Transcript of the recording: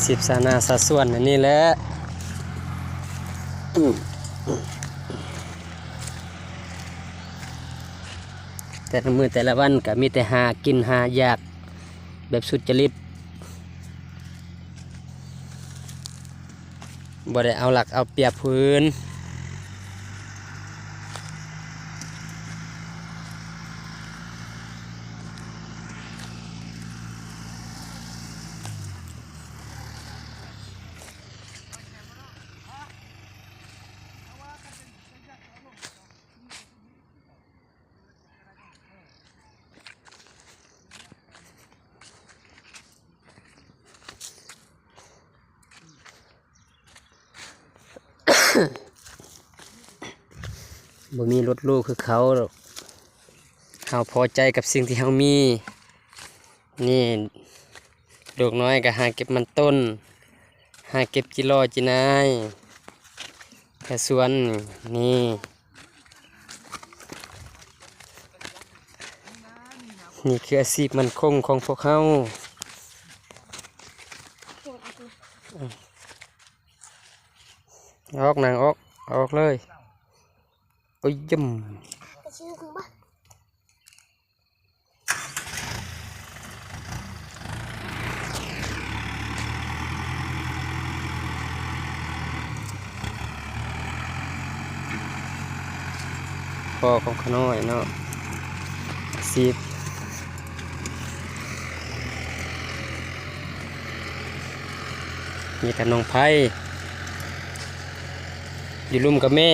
สิบสานาสาส่วนอันนี้แหละแต่ละมือแต่ละวันก็มีแต่หากินหาอยากแบบสุจริตบ่ได้เอาหลักเอาเปรียบพื้นบ่มีรถลูกคือเขาหรอกเขาพอใจกับสิ่งที่เขามีนี่ดอกน้อยก็หาเก็บมันต้นหาเก็บจิโร่จินายแค่สวนนี่นี่คืออาชีพมันคงของพวกเขาออกนางออกเลยโอ้ยยุ่มพอของขน้อยเนาะอาชีพมีกับน้องไผ่อยู่รุ่มกับแม่